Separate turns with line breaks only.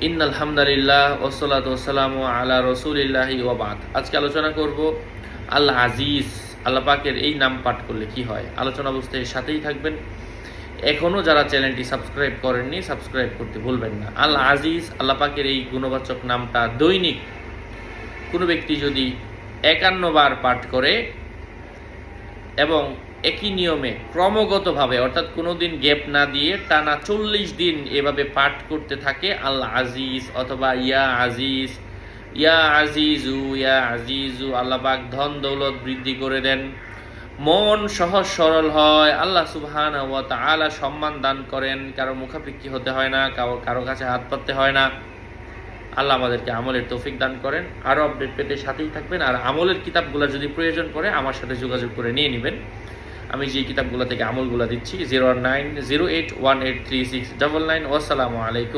ইন্নাল হামদুলিল্লাহ ওয়াসসালাতু ওয়াসসালামু আলা রাসূলিল্লাহি ওয়া বাদ। আজকে আলোচনা করব আল আজিজ, আল্লাহ পাকের এই নাম পাঠ করলে কি হয়। আলোচনা বুঝতে সাথেই থাকবেন। এখনও যারা চ্যানেলটি সাবস্ক্রাইব করেননি সাবস্ক্রাইব করতে ভুলবেন না। আল আজিজ, আল্লাহ পাকের এই গুণবাচক নামটা দৈনিক কোনো ব্যক্তি যদি 51 বার পাঠ করে এবং একই নিয়মে ক্রমাগতভাবে, অর্থাৎ কোনো দিন গ্যাপ না দিয়ে টানা 40 দিন এভাবে পাঠ করতে থাকে আল আজিজ অথবা ইয়া আজিজ, ইয়া আজিজু, ইয়া আজিজু, আল্লাহ পাক ধন দৌলত বৃদ্ধি করে দেন, মন সহজ সরল হয়, আল্লাহ সুবহানাহু ওয়া তাআলা সম্মান দান করেন, কারো মুখাপেক্ষী হতে হয় না, কারো কাছে হাত পাততে হয় না। আল্লাহ আমাদেরকে আমলের তৌফিক দান করেন। আরও আপডেট পেতে সাথেই থাকবেন। আর আমলের কিতাবগুলো যদি প্রয়োজন পড়ে আমার সাথে যোগাযোগ করে নিয়ে নেবেন। আমি যে কিতাবগুলো থেকে আমলগুলো দিচ্ছি 0908183699। আসসালামু আলাইকুম।